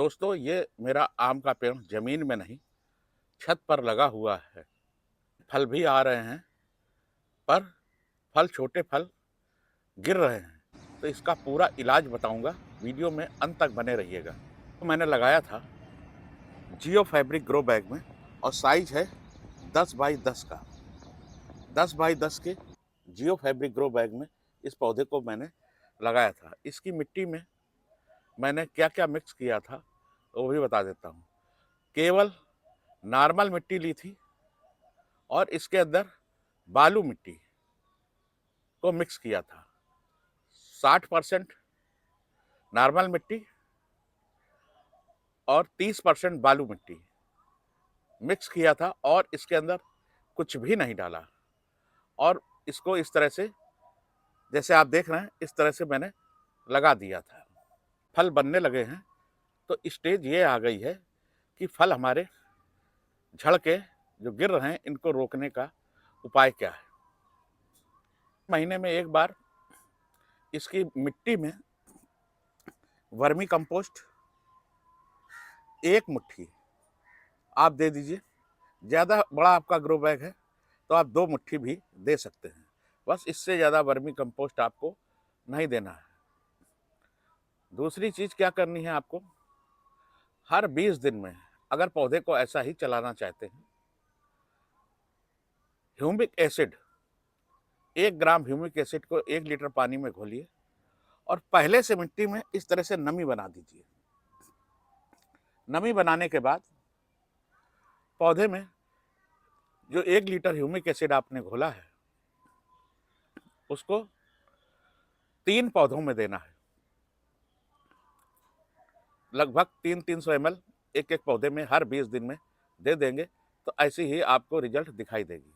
दोस्तों, ये मेरा आम का पेड़ ज़मीन में नहीं, छत पर लगा हुआ है। फल भी आ रहे हैं, पर छोटे फल गिर रहे हैं। तो इसका पूरा इलाज बताऊँगा, वीडियो में अंत तक बने रहिएगा। तो मैंने लगाया था जियो फैब्रिक ग्रो बैग में और साइज़ है 10 बाई 10 का। 10 बाई 10 के जियो फैब्रिक ग्रो बैग में इस पौधे को मैंने लगाया था। इसकी मिट्टी में मैंने क्या-क्या मिक्स किया था, वो भी बता देता हूँ। केवल नॉर्मल मिट्टी ली थी और इसके अंदर बालू मिट्टी को मिक्स किया था। 60% नॉर्मल मिट्टी और 30% बालू मिट्टी मिक्स किया था और इसके अंदर कुछ भी नहीं डाला और इसको इस तरह से, जैसे आप देख रहे हैं, इस तरह से मैंने लगा दिया था। फल बनने लगे हैं, तो स्टेज ये आ गई है कि फल हमारे झड़ के जो गिर रहे हैं, इनको रोकने का उपाय क्या है। महीने में एक बार इसकी मिट्टी में वर्मी कंपोस्ट 1 मुट्ठी आप दे दीजिए। ज़्यादा बड़ा आपका ग्रो बैग है तो आप 2 मुट्ठी भी दे सकते हैं। बस इससे ज़्यादा वर्मी कंपोस्ट आपको नहीं देना है। दूसरी चीज़ क्या करनी है आपको, हर 20 दिन में अगर पौधे को ऐसा ही चलाना चाहते हैं, ह्यूमिक एसिड 1 ग्राम ह्यूमिक एसिड को 1 लीटर पानी में घोलिए और पहले से मिट्टी में इस तरह से नमी बना दीजिए। नमी बनाने के बाद पौधे में जो 1 लीटर ह्यूमिक एसिड आपने घोला है, उसको 3 पौधों में देना है। लगभग 300-300 ml एक-एक पौधे में हर 20 दिन में दे देंगे, तो ऐसे ही आपको रिजल्ट दिखाई देगी।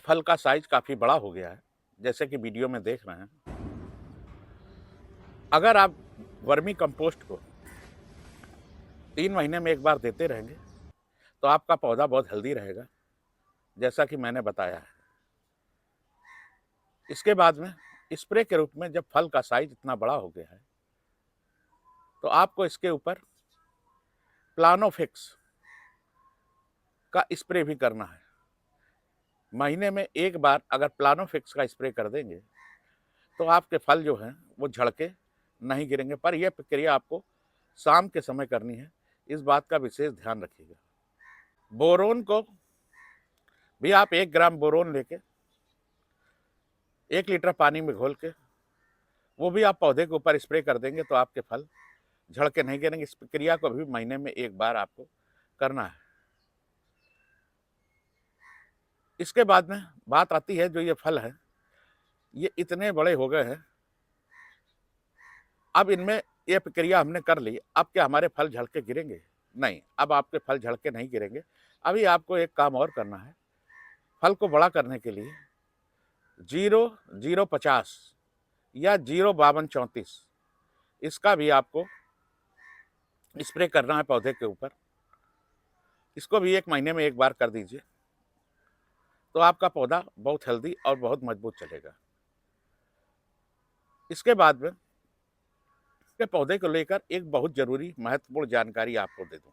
फल का साइज काफ़ी बड़ा हो गया है, जैसे कि वीडियो में देख रहे हैं। अगर आप वर्मी कंपोस्ट को 3 महीने में एक बार देते रहेंगे, तो आपका पौधा बहुत हेल्दी रहेगा, जैसा कि मैंने बताया है। इसके बाद में स्प्रे के रूप में जब फल का साइज इतना बड़ा हो गया है, तो आपको इसके ऊपर प्लानोफिक्स का स्प्रे भी करना है। महीने में एक बार अगर प्लानोफिक्स का स्प्रे कर देंगे, तो आपके फल जो हैं वो झड़ के नहीं गिरेंगे। पर यह प्रक्रिया आपको शाम के समय करनी है, इस बात का विशेष ध्यान रखिएगा। बोरोन को भी आप 1 ग्राम बोरोन लेके 1 लीटर पानी में घोल के वो भी आप पौधे के ऊपर स्प्रे कर देंगे, तो आपके फल झड़ के नहीं गिरेंगे। इस प्रक्रिया को भी महीने में एक बार आपको करना है। इसके बाद में बात आती है, जो ये फल है ये इतने बड़े हो गए हैं, अब इनमें ये प्रक्रिया हमने कर ली, अब क्या हमारे फल झड़ के गिरेंगे? नहीं, अब आपके फल झड़ के नहीं गिरेंगे। अभी आपको एक काम और करना है, फल को बड़ा करने के लिए 0-0-50 या 0-52-34 इसका भी आपको स्प्रे करना है पौधे के ऊपर। इसको भी 1 महीने में एक बार कर दीजिए, तो आपका पौधा बहुत हेल्दी और बहुत मजबूत चलेगा। इसके बाद में के पौधे को लेकर एक बहुत ज़रूरी महत्वपूर्ण जानकारी आपको दे दूँ।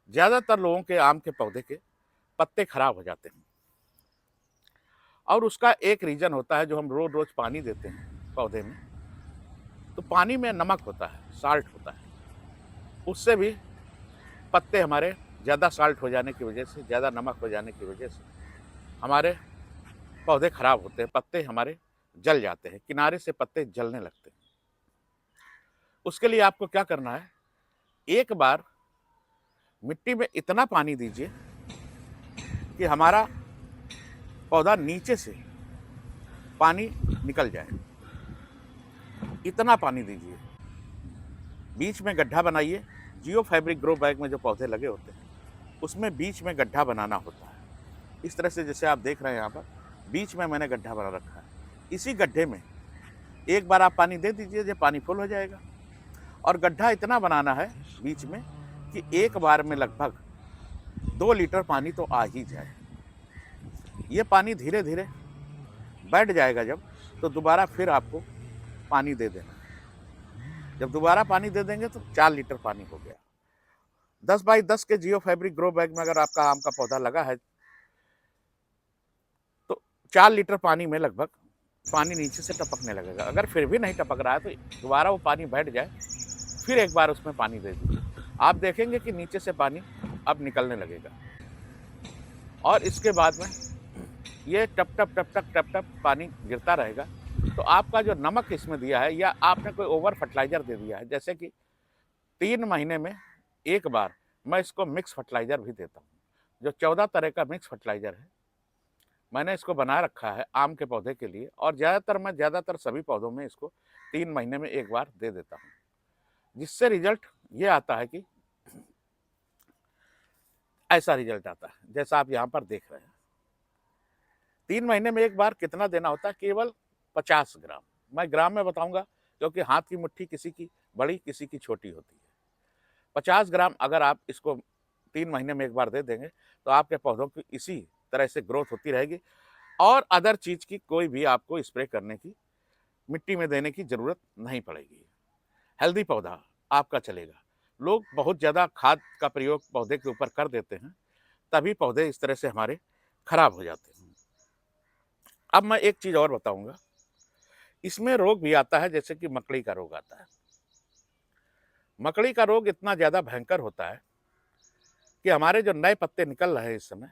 ज़्यादातर लोगों के आम के पौधे के पत्ते खराब हो जाते हैं और उसका एक रीज़न होता है, जो हम रोज़-रोज़ पानी देते हैं पौधे में, तो पानी में नमक होता है, साल्ट होता है। उससे भी पत्ते हमारे ज़्यादा साल्ट हो जाने की वजह से, ज़्यादा नमक हो जाने की वजह से हमारे पौधे खराब होते हैं, पत्ते हमारे जल जाते हैं, किनारे से पत्ते जलने लगते हैं। उसके लिए आपको क्या करना है, एक बार मिट्टी में इतना पानी दीजिए कि हमारा पौधा नीचे से पानी निकल जाए, इतना पानी दीजिए। बीच में गड्ढा बनाइए। जियो फैब्रिक ग्रो बैग में जो पौधे लगे होते हैं, उसमें बीच में गड्ढा बनाना होता है। इस तरह से जैसे आप देख रहे हैं यहाँ पर, बीच में मैंने गड्ढा बना रखा है। इसी गड्ढे में एक बार आप पानी दे दीजिए, जब पानी फुल हो जाएगा। और गड्ढा इतना बनाना है बीच में कि एक बार में लगभग 2 लीटर पानी तो आ ही जाए। ये पानी धीरे धीरे बैठ जाएगा जब, तो दोबारा फिर आपको पानी दे देना है। जब दोबारा पानी दे देंगे तो 4 लीटर पानी हो गया। 10 बाई 10 के जियो फैब्रिक ग्रो बैग में अगर आपका आम का पौधा लगा है तो 4 लीटर पानी में लगभग पानी नीचे से टपकने लगेगा। अगर फिर भी नहीं टपक रहा है तो दोबारा वो पानी बैठ जाए, फिर एक बार उसमें पानी दे दीजिए। आप देखेंगे कि नीचे से पानी अब निकलने लगेगा और इसके बाद में ये टप टप टप टप टप टप पानी गिरता रहेगा। तो आपका जो नमक इसमें दिया है या आपने कोई ओवर फर्टिलाइजर दे दिया है, जैसे कि 3 महीने में एक बार मैं इसको मिक्स फर्टिलाइजर भी देता हूँ, जो 14 तरह का मिक्स फर्टिलाइजर है। मैंने इसको बना रखा है आम के पौधे के लिए और ज़्यादातर सभी पौधों में इसको 3 महीने में एक बार दे देता हूँ, जिससे रिजल्ट ये आता है कि ऐसा रिजल्ट आता है जैसा आप यहाँ पर देख रहे हैं। 3 महीने में एक बार कितना देना होता है? केवल 50 ग्राम। मैं ग्राम में बताऊंगा क्योंकि हाथ की मुट्ठी किसी की बड़ी किसी की छोटी होती है। 50 ग्राम अगर आप इसको 3 महीने में एक बार दे देंगे तो आपके पौधों की इसी तरह से ग्रोथ होती रहेगी और अदर चीज की कोई भी आपको स्प्रे करने की, मिट्टी में देने की जरूरत नहीं पड़ेगी। हेल्दी पौधा आपका चलेगा। लोग बहुत ज़्यादा खाद का प्रयोग पौधे के ऊपर कर देते हैं, तभी पौधे इस तरह से हमारे खराब हो जाते हैं। अब मैं एक चीज़ और बताऊंगा, इसमें रोग भी आता है, जैसे कि मकड़ी का रोग आता है। मकड़ी का रोग इतना ज़्यादा भयंकर होता है कि हमारे जो नए पत्ते निकल रहे हैं इस समय,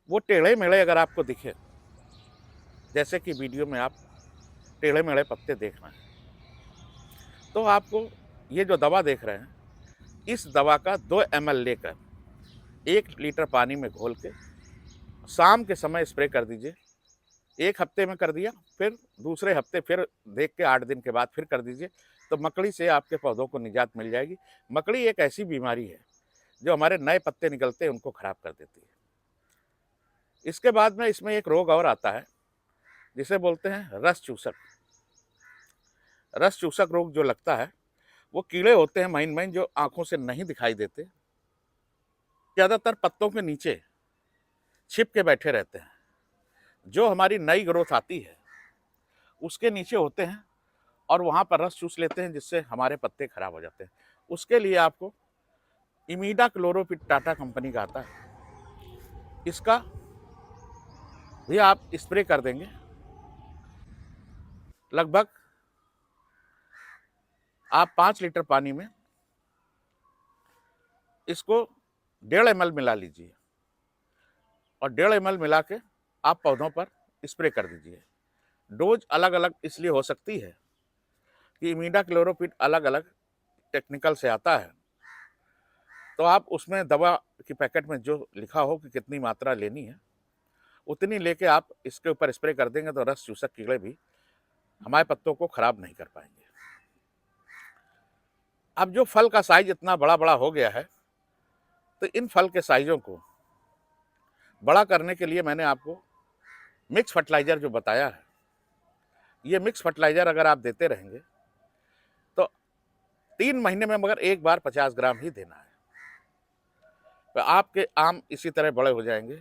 वो टेढ़े मेढ़े अगर आपको दिखे, जैसे कि वीडियो में आप टेढ़े मेढ़े पत्ते देख रहे हैं, तो आपको ये जो दवा देख रहे हैं, इस दवा का 2 ml लेकर 1 लीटर पानी में घोल के शाम के समय स्प्रे कर दीजिए। 1 हफ्ते में कर दिया, फिर दूसरे हफ्ते फिर देख के 8 दिन के बाद फिर कर दीजिए, तो मकड़ी से आपके पौधों को निजात मिल जाएगी। मकड़ी एक ऐसी बीमारी है जो हमारे नए पत्ते निकलते हैं उनको खराब कर देती है। इसके बाद में इसमें एक रोग और आता है जिसे बोलते हैं रस चूसक। रस चूसक रोग जो लगता है, वो कीड़े होते हैं महीन महीन जो आंखों से नहीं दिखाई देते, ज़्यादातर पत्तों के नीचे छिप के बैठे रहते हैं। जो हमारी नई ग्रोथ आती है उसके नीचे होते हैं और वहाँ पर रस चूस लेते हैं, जिससे हमारे पत्ते खराब हो जाते हैं। उसके लिए आपको इमीडा क्लोरोपिड टाटा कंपनी का आता है, इसका भी आप स्प्रे कर देंगे। लगभग आप 5 लीटर पानी में इसको 1.5 ml मिला लीजिए और 1.5 ml मिला के आप पौधों पर स्प्रे कर दीजिए। डोज अलग अलग इसलिए हो सकती है कि इमीडा क्लोरोपिड अलग अलग टेक्निकल से आता है, तो आप उसमें दवा की पैकेट में जो लिखा हो कि कितनी मात्रा लेनी है, उतनी लेके आप इसके ऊपर स्प्रे कर देंगे तो रस चूसक कीड़े भी हमारे पत्तों को खराब नहीं कर पाएंगे। अब जो फल का साइज इतना बड़ा बड़ा हो गया है, तो इन फल के साइजों को बड़ा करने के लिए मैंने आपको मिक्स फर्टिलाइजर जो बताया है, ये मिक्स फर्टिलाइजर अगर आप देते रहेंगे तो 3 महीने में मगर एक बार 50 ग्राम ही देना है, तो आपके आम इसी तरह बड़े हो जाएंगे।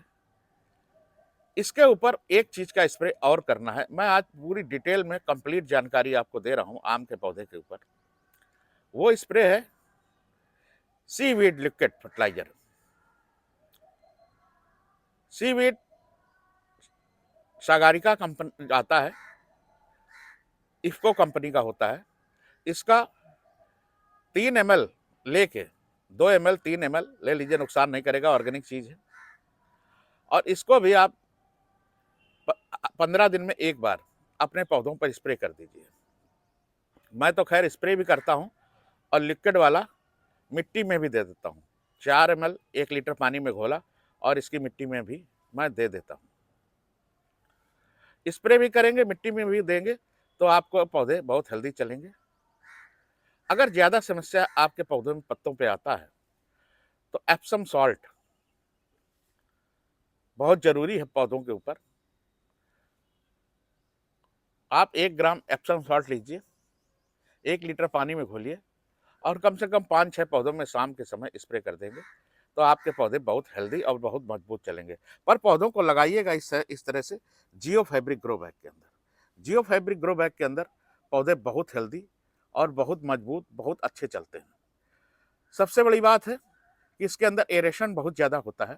इसके ऊपर एक चीज का स्प्रे और करना है। मैं आज पूरी डिटेल में कंप्लीट जानकारी आपको दे रहा हूं आम के पौधे के ऊपर। वो स्प्रे है seaweed liquid fertiliser. Seaweed Sagarika company आता है, इफ्को कंपनी का होता है। इसका 3 ml लेके 2 ml 3 ml ले लीजिए, नुकसान नहीं करेगा, ऑर्गेनिक चीज है। और इसको भी आप 15 दिन में एक बार अपने पौधों पर स्प्रे कर दीजिए। मैं तो खैर स्प्रे भी करता हूं और लिक्विड वाला मिट्टी में भी दे देता हूं। 4 ml 1 लीटर पानी में घोला और इसकी मिट्टी में भी मैं दे देता हूं। स्प्रे भी करेंगे, मिट्टी में भी देंगे, तो आपको पौधे बहुत हेल्दी चलेंगे। अगर ज्यादा समस्या आपके पौधों में पत्तों पे आता है तो एप्सम सॉल्ट बहुत जरूरी है पौधों के ऊपर। आप 1 ग्राम एप्सम सॉल्ट लीजिए, 1 लीटर पानी में घोलिए और कम से कम 5-6 पौधों में शाम के समय स्प्रे कर देंगे, तो आपके पौधे बहुत हेल्दी और बहुत मजबूत चलेंगे। पर पौधों को लगाइएगा इस तरह से जियो फैब्रिक ग्रो बैग के अंदर। जियो फैब्रिक ग्रो बैग के अंदर पौधे बहुत हेल्दी और बहुत मजबूत, बहुत अच्छे चलते हैं। सबसे बड़ी बात है कि इसके अंदर एरेशन बहुत ज़्यादा होता है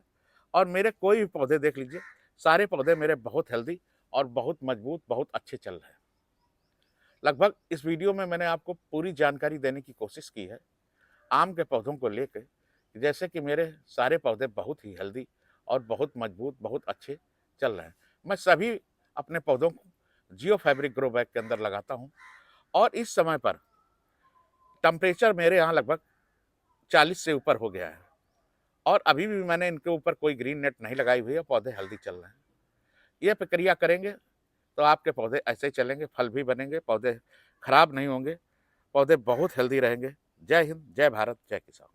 और मेरे कोई भी पौधे देख लीजिए, सारे पौधे मेरे बहुत हेल्दी और बहुत मजबूत, बहुत अच्छे चल रहे हैं। लगभग इस वीडियो में मैंने आपको पूरी जानकारी देने की कोशिश की है आम के पौधों को लेके, जैसे कि मेरे सारे पौधे बहुत ही हेल्दी और बहुत मजबूत, बहुत अच्छे चल रहे हैं। मैं सभी अपने पौधों को जियो फैब्रिक ग्रो बैग के अंदर लगाता हूँ और इस समय पर टेम्परेचर मेरे यहाँ लगभग 40 से ऊपर हो गया है और अभी भी मैंने इनके ऊपर कोई ग्रीन नेट नहीं लगाई हुई है, पौधे हेल्दी चल रहे हैं। ये प्रक्रिया करेंगे तो आपके पौधे ऐसे ही चलेंगे, फल भी बनेंगे, पौधे खराब नहीं होंगे, पौधे बहुत हेल्दी रहेंगे। जय हिंद, जय भारत, जय किसान।